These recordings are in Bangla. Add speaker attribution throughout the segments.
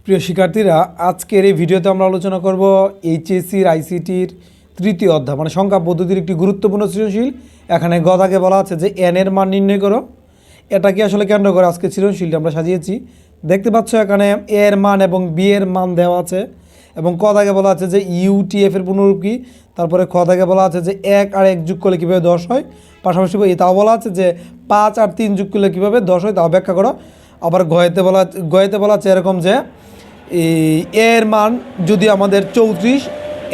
Speaker 1: প্রিয় শিক্ষার্থীরা, আজকের এই ভিডিওতে আমরা আলোচনা করব এইচএসসির আইসিটির তৃতীয় অধ্যায় মানে সংখ্যা পদ্ধতির একটি গুরুত্বপূর্ণ সৃজনশীল। এখানে গদাকে বলা আছে যে এন এর মান নির্ণয় করো। এটাকে আসলে কেন্দ্র করে আজকে সৃজনশীলটা আমরা সাজিয়েছি। দেখতে পাচ্ছ এখানে এ এর মান এবং বি এর মান দেওয়া আছে এবং কদাকে বলা আছে যে ইউটিএফ এর পুনরূপ কি। তারপরে খদাকে বলা আছে যে 1 আর 1 যোগ করলে কীভাবে 10 হয়। পাশাপাশি তাও বলা আছে যে 5 আর 3 যোগ করলে কীভাবে 10 হয় তাও ব্যাখ্যা করো। আবার গয়েতে বলা আছে এরকম যে এর মান যদি আমাদের 34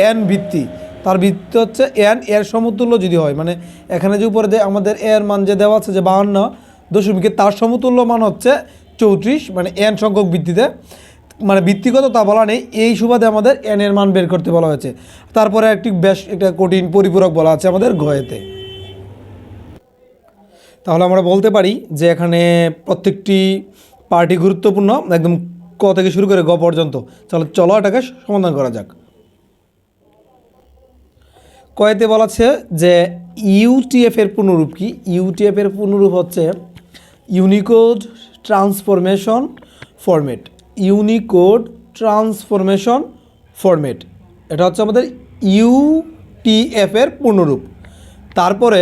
Speaker 1: এন ভিত্তি, তার ভিত্তি হচ্ছে এন এর সমতুল্য যদি হয়, মানে এখানে যে উপরে যে আমাদের এর মান যে দেওয়া আছে যে 52 তার সমতুল্য মান হচ্ছে 34, মানে এন সংখ্যক ভিত্তিতে, মানে ভিত্তিগত তা বলা নেই, এই সুবাদে আমাদের এন এর মান বের করতে বলা হয়েছে। তারপরে বেশ একটা কঠিন পরিপূরক বলা আছে আমাদের গয়েতে। তাহলে আমরা বলতে পারি যে এখানে প্রত্যেকটি পার্টি গুরুত্বপূর্ণ, একদম ক থেকে শুরু করে গ পর্যন্ত। চলো এটাকে সমাধান করা যাক। কয়েতে বলা আছে যে ইউটিএফ এর পুনরূপ কি। ইউটিএফ এর পুনরূপ হচ্ছে Unicode transformation format. Unicode transformation format, এটা হচ্ছে আমাদের ইউটিএফ এর পুনরূপ। তারপরে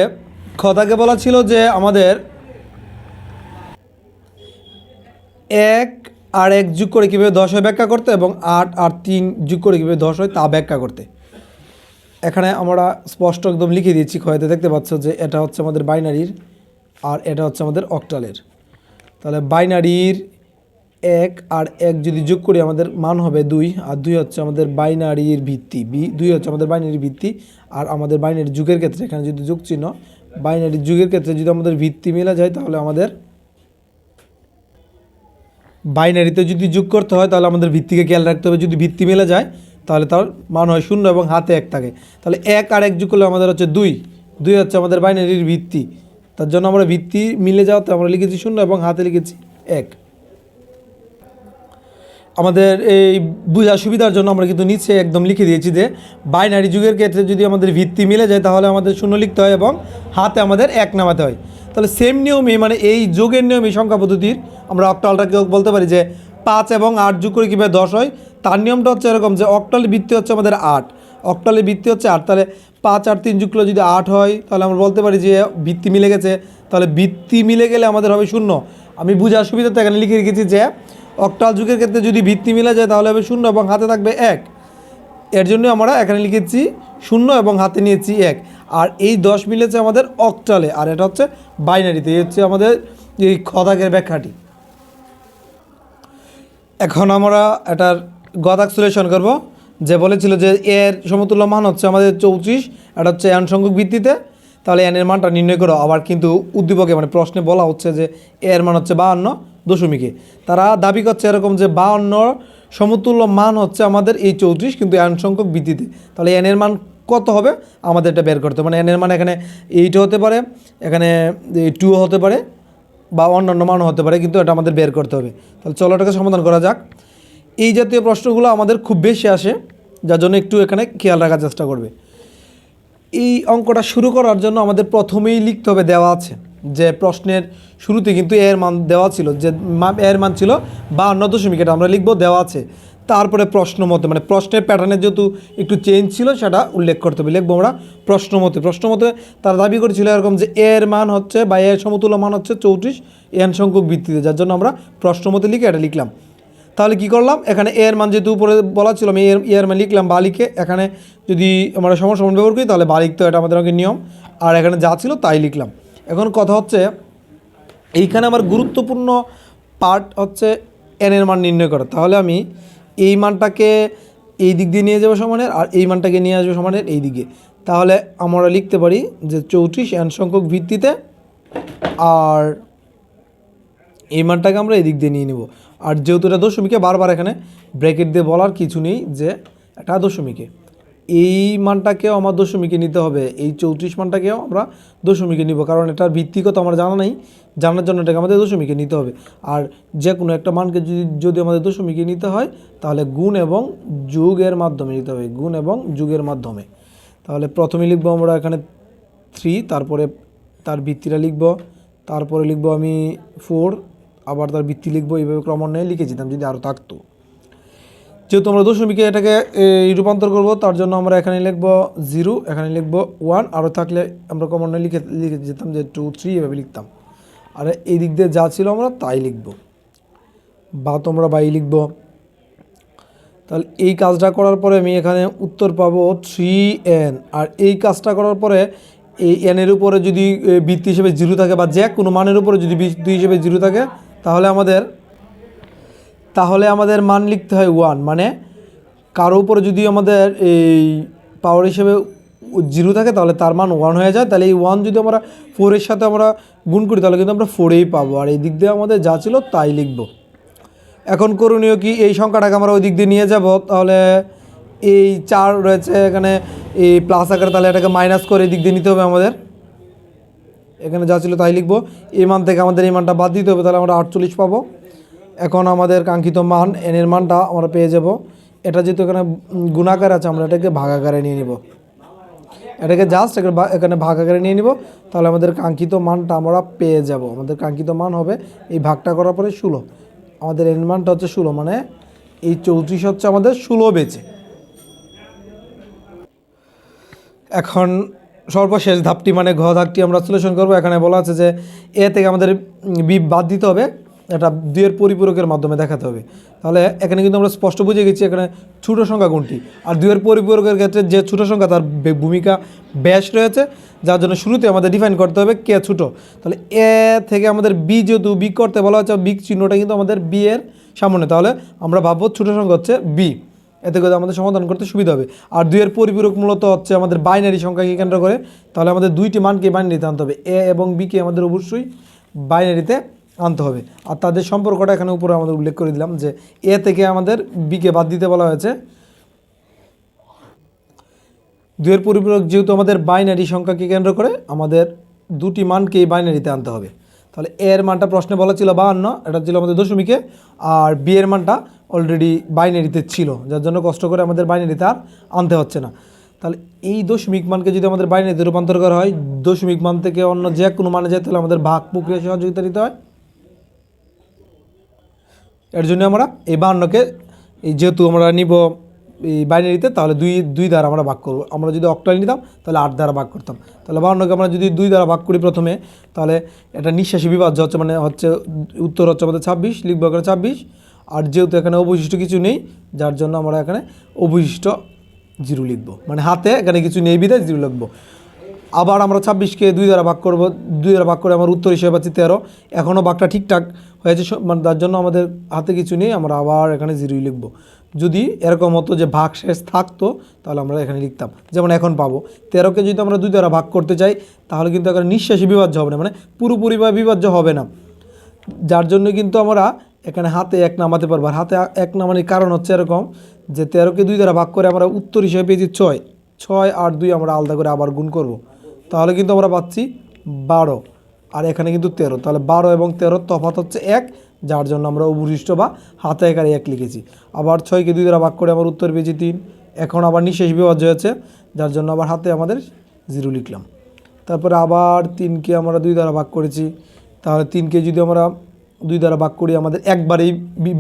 Speaker 1: খতাকে বলা ছিল যে আমাদের 1 আর 1 যোগ করে কীভাবে 10 হয় ব্যাখ্যা করতে এবং 8 আর 3 যোগ করে কীভাবে 10 হয় তা ব্যাখ্যা করতে। এখানে আমরা স্পষ্ট একদম লিখে দিয়েছি। ক্ষয়তে দেখতে পাচ্ছ যে এটা হচ্ছে আমাদের বাইনারির আর এটা হচ্ছে আমাদের অক্টালের। তাহলে বাইনারির 1 আর 1 যদি যোগ করি আমাদের মান হবে 2, আর 2 হচ্ছে আমাদের বাইনারির ভিত্তি, 2 হচ্ছে আমাদের বাইনারির ভিত্তি। আর আমাদের বাইনারি যুগের ক্ষেত্রে এখানে যদি যোগ চিহ্ন, বাইনারি যুগের ক্ষেত্রে যদি আমাদের ভিত্তি মেলা যায় তাহলে আমাদের বাইনারিতে যদি যোগ করতে হয় তাহলে আমাদের ভিত্তিকে খেয়াল রাখতে হবে। যদি ভিত্তি মেলে যায় তাহলে তার মান হয় 0 এবং হাতে 1 থাকে। তাহলে 1 আর 1 যোগ করলে আমাদের হচ্ছে 2 হচ্ছে আমাদের বাইনারির ভিত্তি। তার জন্য আমরা ভিত্তি মিলে যাওয়াতে আমরা লিখেছি 0 এবং হাতে লিখেছি 1। আমাদের এই বোঝার সুবিধার জন্য আমরা কিন্তু নিচে একদম লিখে দিয়েছি যে বাইনারি যুগের ক্ষেত্রে যদি আমাদের ভিত্তি মিলে যায় তাহলে আমাদের 0 লিখতে হয় এবং হাতে আমাদের 1 নামাতে হয়। তাহলে সেম নিয়মে, মানে এই যোগের নিয়মে সংখ্যা পদ্ধতির আমরা অক্টালটাকেও বলতে পারি যে 5 এবং 8 যোগ করে কীভাবে 10 হয়। তার নিয়মটা হচ্ছে এরকম যে অক্টালের ভিত্তি হচ্ছে আমাদের 8, অক্টালের ভিত্তি হচ্ছে 8। তাহলে 5 আর 3 যোগ করলে যদি 8 হয় তাহলে আমরা বলতে পারি যে ভিত্তি মিলে গেছে। তাহলে ভিত্তি মিলে গেলে আমাদের হবে 0। আমি বোঝার সুবিধাতে এখানে লিখে রেখেছি যে অক্টাল যুগের ক্ষেত্রে যদি ভিত্তি মিলে যায় তাহলে হবে 0 এবং হাতে থাকবে 1। এর জন্য আমরা এখানে লিখেছি 0 এবং হাতে নিয়েছি 1। আর এই 10 মিলেছে আমাদের অক্টালে, আর এটা হচ্ছে বাইনারিতে। এই হচ্ছে আমাদের এই খদাকের ব্যাখ্যাটি। এখন আমরা এটার গদাক সলিউশন করব। যে বলেছিল যে এর সমতুল্য মান হচ্ছে আমাদের 34, এটা হচ্ছে এন সংখ্যক ভিত্তিতে। তাহলে এন এর মানটা নির্ণয় করো। আবার কিন্তু উদ্দীপকে মানে প্রশ্নে বলা হচ্ছে যে এর মান হচ্ছে 52 দশমিকে। তারা দাবি করছে এরকম যে 52 সমতুল্য মান হচ্ছে আমাদের এই 34, কিন্তু এন সংখ্যক ভিত্তিতে। তাহলে এন এর মান কত হবে আমাদের এটা বের করতে হবে। মানে এন এর মান এখানে 8 হতে পারে, এখানে 2 হতে পারে, বা অন্যান্য মানও হতে পারে, কিন্তু এটা আমাদের বের করতে হবে। তাহলে চলো এটাকে সমাধান করা যাক। এই জাতীয় প্রশ্নগুলো আমাদের খুব বেশি আসে, যার জন্য একটু এখানে খেয়াল রাখার চেষ্টা করবে। এই অঙ্কটা শুরু করার জন্য আমাদের প্রথমেই লিখতে হবে, দেওয়া আছে যে প্রশ্নের শুরুতে কিন্তু এর মান দেওয়া ছিল, যে এর মান ছিল 52 দশমিক, এটা আমরা লিখবো, দেওয়া আছে। তারপরে প্রশ্ন মতে, মানে প্রশ্নের প্যাটার্নের যেহেতু একটু চেঞ্জ ছিল সেটা উল্লেখ করতে হবে, লিখবো আমরা প্রশ্ন মতে। তারা দাবি করেছিল এরকম যে এর মান হচ্ছে বা এর সমতুল্য মান হচ্ছে 34 এন সংখ্যক ভিত্তিতে, যার জন্য আমরা প্রশ্ন মতে লিখে এটা লিখলাম। তাহলে কি করলাম, এখানে এর মান যেহেতু উপরে বলা ছিল আমি এর মান লিখলাম বা লিখে, এখানে যদি আমরা সমান ব্যবহার করি তাহলে বা লিখতে হয়, এটা আমাদের নিয়ম। আর এখানে যা ছিল তাই লিখলাম। এখন কথা হচ্ছে এইখানে আমার গুরুত্বপূর্ণ পার্ট হচ্ছে এন এর মান নির্ণয় করা। তাহলে আমি এই মানটাকে এই দিক দিয়ে নিয়ে যাবো সমানের, আর এই মানটাকে নিয়ে আসবো সমানের এই দিকে। তাহলে আমরা লিখতে পারি যে 34 এন সংখ্যক ভিত্তিতে, আর এই মানটাকে আমরা এই দিক দিয়ে নিয়ে নেব। আর যেহেতু এটা দশমিকে, বারবার এখানে ব্র্যাকেট দিয়ে বলার কিছু নেই যে এটা দশমিকে, এই মানটাকেও আমার দশমিকে নিতে হবে, এই 34 মানটাকেও আমরা দশমিকে নিব, কারণ এটার ভিত্তিগত আমার জানা নাই, জানার জন্য এটাকে আমাদের দশমিকে নিতে হবে। আর যে কোনো একটা মানকে যদি আমাদের দশমিকে নিতে হয় তাহলে গুণ এবং যোগের মাধ্যমে নিতে হবে, গুণ এবং যোগের মাধ্যমে। তাহলে প্রথমে লিখবো আমরা এখানে 3, তারপরে তার ভিত্তিটা লিখব, তারপরে লিখবো আমি 4, আবার তার ভিত্তি লিখবো, এইভাবে ক্রমান্বয়ে লিখে যেতাম যদি আরও থাকতো। যেহেতু আমরা দশমিকে এটাকে রূপান্তর করব, তার জন্য আমরা এখানে লিখব 0, এখানে লিখব 1, আরও থাকলে আমরা কমনে লিখে যেতাম যে 2 3 এভাবে লিখতাম। আর এই দিক দিয়ে যা ছিল আমরা তাই লিখব, বা তোমরা বাই লিখব। তাহলে এই কাজটা করার পরে আমি এখানে উত্তর পাবো 3n। আর এই কাজটা করার পরে এই এনের উপরে যদি বৃত্তি হিসেবে 0 থাকে, বা যে কোনো মানের উপরে যদি বৃত্তি হিসেবে 0 থাকে, তাহলে আমাদের মান লিখতে হয় 1। মানে কারো উপরে যদি আমাদের এই পাওয়ার হিসেবে 0 থাকে তাহলে তার মান 1 হয়ে যায়। তাহলে এই 1 যদি আমরা 4-এর সাথে আমরা গুণ করি তাহলে কিন্তু আমরা 4-এই পাবো। আর এই দিক দিয়ে আমাদের যা ছিল তাই লিখব। এখন করণীয় কি, এই সংখ্যাটাকে আমরা ওই দিক দিয়ে নিয়ে যাব। তাহলে এই 4 রয়েছে এখানে এই প্লাস আকারে, তাহলে এটাকে মাইনাস করে এই দিক দিয়ে নিতে হবে আমাদের। এখানে যা ছিল তাই লিখব। এই মান থেকে আমাদের এই মানটা বাদ দিতে হবে, তাহলে আমরা 48 পাবো। এখন আমাদের কাঙ্ক্ষিত মান এনের মানটা আমরা পেয়ে যাব। এটা যেহেতু এখানে গুণাকার আছে, আমরা এটাকে ভাগাকারে নিয়ে নিব। এটাকে জাস্ট এখানে ভাগাকারে নিয়ে নিব, তাহলে আমাদের কাঙ্ক্ষিত মানটা আমরা পেয়ে যাব। আমাদের কাঙ্ক্ষিত মান হবে এই ভাগটা করার পরে 16। আমাদের এর মানটা হচ্ছে 16, মানে এই 34 হচ্ছে আমাদের 16 বেঁচে। এখন সর্বশেষ ধাপটি মানে ঘ ধাপটি আমরা সলিউশন করব। এখানে বলা আছে যে এ থেকে আমাদের বি বাদ দিতে হবে, এটা 2 এর পরিপূরকের মাধ্যমে দেখাতে হবে। তাহলে এখানে কিন্তু আমরা স্পষ্ট বুঝে গেছি এখানে ছোটো সংখ্যা কোনটি। আর 2 এর পরিপূরকের ক্ষেত্রে যে ছোটো সংখ্যা তার ভূমিকা বেশ রয়েছে, যার জন্য শুরুতে আমাদের ডিফাইন করতে হবে কে ছোটো। তাহলে এ থেকে আমাদের বি, যেহেতু বি করতে বলা হচ্ছে, বি চিহ্নটা কিন্তু আমাদের বি এর সামনে, তাহলে আমরা ভাববো ছোটো সংখ্যা হচ্ছে বি। এতে করে আমাদের সমাধান করতে সুবিধা হবে। আর 2 এর পরিপূরক মূলত হচ্ছে আমাদের বাইনারি সংখ্যাকে কেন্দ্র করে, তাহলে আমাদের দুইটি মানকে বাইনারিতে আনতে হবে। এ এবং বিকে আমাদের অবশ্যই বাইনারিতে আনতে হবে। আর তাদের সম্পর্কটা এখানে উপরে আমাদের উল্লেখ করে দিলাম যে এ থেকে আমাদের বিকে বাদ দিতে বলা হয়েছে। 2 এর পরিপূরক যেহেতু আমাদের বাইনারি সংখ্যাকে কেন্দ্র করে, আমাদের দুটি মানকেই বাইনারিতে আনতে হবে। তাহলে এ এর মানটা প্রশ্নে বলা ছিল 52, এটা ছিল আমাদের দশমিকে। আর বি এর মানটা অলরেডি বাইনারিতে ছিল, যার জন্য কষ্ট করে আমাদের বাইনারিতে আর আনতে হচ্ছে না। তাহলে এই দশমিক মানকে যদি আমাদের বাইনারিতে রূপান্তর করা হয়, দশমিক মান থেকে অন্য যে কোনো মানে যেতে হলে আমাদের ভাগ প্রক্রিয়া সহযোগিতা দিতে হয়। এর জন্য আমরা এই 52কে যেহেতু আমরা নিব এই বাইনারিতে, তাহলে দুই দ্বারা আমরা ভাগ করব। আমরা যদি অক্টাল নিতাম তাহলে 8 দ্বারা ভাগ করতাম। তাহলে 52কে আমরা যদি 2 দ্বারা ভাগ করি প্রথমে, তাহলে এটা নিঃশ্বাসী বিভাজ্য হচ্ছে, মানে হচ্ছে উত্তর হচ্ছে আমাদের 26, লিখবো এখানে 26। আর যেহেতু এখানে অবশিষ্ট কিছু নেই, যার জন্য আমরা এখানে অবশিষ্ট 0 লিখবো, মানে হাতে এখানে কিছু নেই বিধায় 0 লিখবো। আবার আমরা 26কে 2 দ্বারা ভাগ করব, 2 দ্বারা ভাগ করে আমার উত্তর হিসেবে পাচ্ছি 13। এখনও ভাগটা ঠিকঠাক হয়েছে, মানে তার জন্য আমাদের হাতে কিছু নেই, আমরা আবার এখানে 0 লিখব। যদি এরকম হতো যে ভাগ শেষ থাকতো তাহলে আমরা এখানে লিখতাম, যেমন এখন পাবো 13কে যদি আমরা 2 দ্বারা ভাগ করতে চাই তাহলে কিন্তু এখানে নিঃশ্বাসী বিভাজ্য হবে না, মানে পুরোপুরি বা বিভাজ্য হবে না। যার জন্য কিন্তু আমরা এখানে হাতে 1 নামাতে পারবো। আর হাতে 1 নামানোর কারণ হচ্ছে এরকম যে 13কে 2 দ্বারা ভাগ করে আমরা উত্তর হিসেবে পেয়েছি 6। 6 আর 2 আমরা আলাদা করে আবার গুণ করব, তাহলে কিন্তু আমরা পাচ্ছি 12। আর এখানে কিন্তু 13, তাহলে 12 এবং 13 তফাৎ হচ্ছে 1, যার জন্য আমরা অবশিষ্ট বা হাতে এখানে 1 লিখেছি। আবার 6কে 2 দ্বারা ভাগ করে আমার উত্তর পেয়েছি 3। এখন আবার নিঃশেষ বিভাজ্য হয়েছে, যার জন্য আবার হাতে আমাদের 0 লিখলাম। তারপরে আবার 3কে আমরা 2 দ্বারা ভাগ করেছি, তাহলে 3কে যদি আমরা 2 দ্বারা ভাগ করি আমাদের একবারেই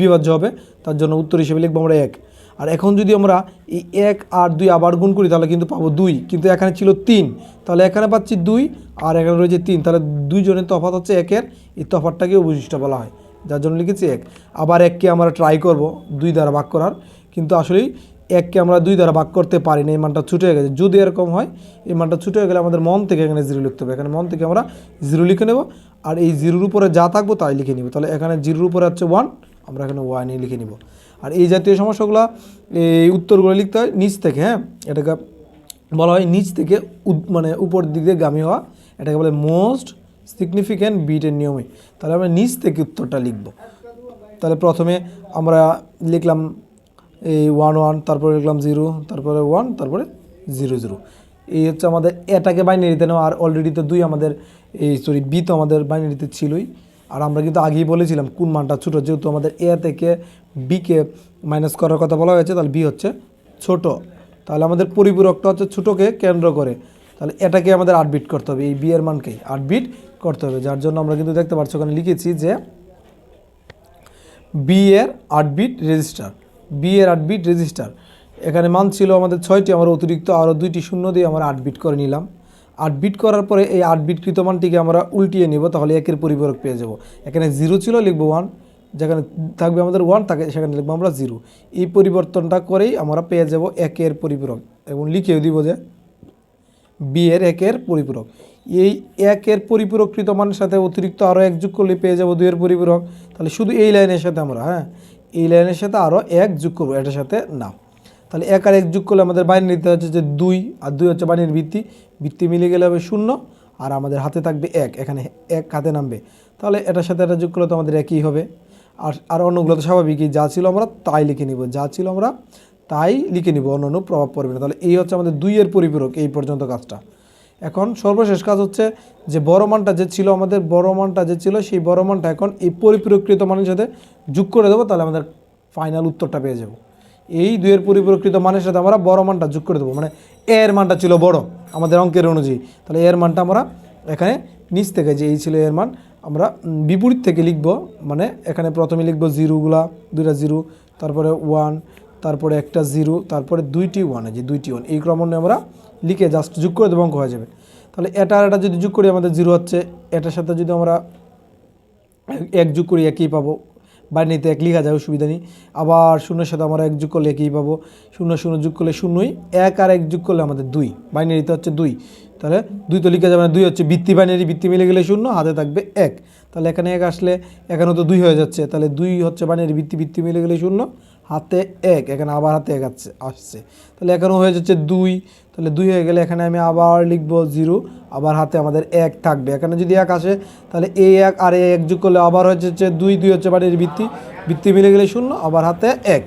Speaker 1: বিভাজ্য হবে, তার জন্য উত্তর হিসেবে লিখবো আমরা 1। আর এখন যদি আমরা এই 1 আর 2 আবার গুণ করি তাহলে কিন্তু পাবো 2, কিন্তু এখানে ছিল 3, তাহলে এখানে পাচ্ছি 2 আর এখানে রয়েছে 3, তাহলে দুইজনের তফাৎ হচ্ছে 1-এর, এই তফাৎটাকে অবশিষ্ট বলা হয়, যার জন্য লিখেছি 1। আবার 1কে আমরা ট্রাই করব 2 দ্বারা ভাগ করার, কিন্তু আসলেই 1কে আমরা 2 দ্বারা ভাগ করতে পারি না, এই মানটা ছুটে হয়ে গেছে। যদি এরকম হয়, এই মানটা ছুটে হয়ে গেলে আমাদের মন থেকে এখানে 0 লিখতে হবে। এখানে মন থেকে আমরা 0 লিখে নেব, আর এই 0-র উপরে যা থাকবো তাই লিখে নিব। তাহলে এখানে 0-র উপরে হচ্ছে 1, আমরা এখানে 1 লিখে নিব। আর এই জাতীয় সমস্যাগুলো এই উত্তরগুলো লিখতে হয় নিচ থেকে। হ্যাঁ, এটাকে বলা হয় নিচ থেকে মানে উপর দিকে গামী হওয়া, এটাকে বলে মোস্ট সিগনিফিক্যান্ট বিটের নিয়মে। তাহলে আমরা নিচ থেকে উত্তরটা লিখব। তাহলে প্রথমে আমরা লিখলাম এই 1 1, তারপরে লিখলাম 0, তারপরে 1, তারপরে 0 0। এই হচ্ছে আমাদের এটাকে বাইনারিতে নেওয়া। আর অলরেডি তো 2 আমাদের বি তো আমাদের বাইনারিতে ছিলই। আর আমরা কিন্তু আগেই বলেছিলাম কোন মানটা ছোটো, যেহেতু আমাদের এ থেকে বিকে মাইনাস করার কথা বলা হয়েছে, তাহলে বি হচ্ছে ছোট। তাহলে আমাদের পরিপূরকটা হচ্ছে ছোটোকে কেন্দ্র করে, তাহলে এটাকে আমাদের 8 বিট করতে হবে, এই বি এর মানকেই 8 বিট করতে হবে। যার জন্য আমরা কিন্তু দেখতে পাচ্ছি ওখানে লিখেছি যে বি এর 8 বিট রেজিস্টার, বি এর 8 বিট রেজিস্টার। এখানে মান ছিল আমাদের 6টি, আমরা অতিরিক্ত আরও 2টি শূন্য দিয়ে আমরা 8 বিট করে নিলাম। 8 বিট করার পরে এই 8 বিট কৃত মানটিকে আমরা উল্টিয়ে নিব, তাহলে একের পরিপূরক পেয়ে যাব। এখানে 0 ছিল, লিখবো 1, যেখানে থাকবে আমাদের 1 থাকে সেখানে লিখবো আমরা 0। এই পরিবর্তনটা করেই আমরা পেয়ে যাব একের পরিপূরক, এবং লিখেও দিব যে বি এর 1-এর পরিপূরক। এই 1-এর পরিপূরককৃত মানের সাথে অতিরিক্ত আরও 1 যোগ করলে পেয়ে যাব 2-এর পরিপূরক। তাহলে শুধু এই লাইনের সাথে আমরা এই লাইনের সাথে আরও 1 যোগ করবো, এটার সাথে না। তাহলে 1 আর 1 যোগ করলে আমাদের বাইনারিতে হচ্ছে যে 2, আর 2 হচ্ছে বাইনারির ভিত্তি মিলে গেলে হবে 0, আর আমাদের হাতে থাকবে 1, এখানে 1 হাতে নামবে। তাহলে এটার সাথে এটা যোগ করলে তো আমাদের একই হবে। আর অন্যগুলো তো স্বাভাবিকই, যা ছিল আমরা তাই লিখে নিব, যা ছিল আমরা তাই লিখে নিব, অন্য প্রভাব পড়বে না। তাহলে এই হচ্ছে আমাদের 2-এর পরিপূরক, এই পর্যন্ত কাজটা। এখন সর্বশেষ কাজ হচ্ছে যে বড় মানটা যে ছিল, আমাদের বড় মানটা যে ছিল সেই বড় মানটা এখন এই পরিপূরককৃত মানের সাথে যোগ করে দেবো, তাহলে আমাদের ফাইনাল উত্তরটা পেয়ে যাব। এই 2-এর পরিপূরককৃত মানের সাথে আমরা বড় মানটা যোগ করে দেবো, মানে এর মানটা ছিল বড় আমাদের অঙ্কের অনুযায়ী, তাহলে এর মানটা আমরা এখানে নিচ থেকে, যে এই ছিল এর মান, আমরা বিপরীত থেকে লিখব। মানে এখানে প্রথমে লিখব জিরোগুলা, 2টা 0, তারপরে 1, তারপরে একটা 0, তারপরে 2টি 1, যে 2টি 1, এই ক্রমে আমরা লিখে জাস্ট যোগ করে দেবো, অঙ্ক হয়ে যাবে। তাহলে এটা আর এটা যদি যোগ করি আমাদের 0 হচ্ছে, এটার সাথে যদি আমরা 1 যোগ করি একই পাবো, বাইনারিতে 1 লেখা যায়, অসুবিধা নেই। আবার 0-এর সাথে আমরা 1 যোগ করলে একই পাবো, 0 যোগ করলে 0ই, 1 আর 1 যোগ করলে আমাদের 2, বাইনারিতে হচ্ছে 2, তাহলে 2 তো লিখা যাবে না, 2 হচ্ছে ভিত্তি বাইনারি, ভিত্তি মিলে গেলে 0, হাতে থাকবে 1, তাহলে এখানে 1 আসলে এখানেও তো 2 হয়ে যাচ্ছে, তাহলে 2 হচ্ছে বাইনারি, ভিত্তি মিলে গেলে 0, হাতে 1, এখানে আবার হাতে 1 আসছে, তাহলে এখানেও হয়ে যাচ্ছে 2, তাহলে 2 হয়ে গেলে এখানে আমি আবার লিখব 0, আবার হাতে আমাদের 1 থাকবে। এখানে যদি 1 আসে তাহলে এই 1 আর এই 1 যোগ করলে আবার হচ্ছে 2 হচ্ছে বাইনারি, ভিত্তি মিলে গেলে 0, আবার হাতে 1।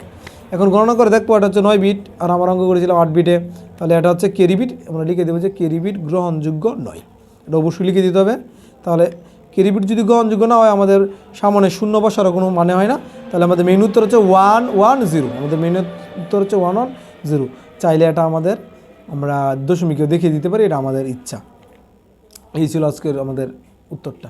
Speaker 1: এখন গণনা করে দেখবো, এটা হচ্ছে 9 বিট, আর আমার অঙ্ক করেছিলাম 8 বিটে, তাহলে এটা হচ্ছে ক্যারি বিট, আমরা লিখে দেবো যে ক্যারি বিট গ্রহণযোগ্য নয়, এটা অবশ্যই লিখে দিতে হবে। তাহলে ক্যারি বিট যদি গ্রহণযোগ্য না হয়, আমাদের সামনে 0 বসারও কোনো মানে হয় না, তাহলে আমাদের মেইন উত্তর হচ্ছে 110, আমাদের মেইন উত্তর হচ্ছে 110। চাইলে এটা আমরা দশমিকেও দেখিয়ে দিতে পারি, এটা আমাদের ইচ্ছা। এই ছিল আজকের আমাদের উত্তরটা।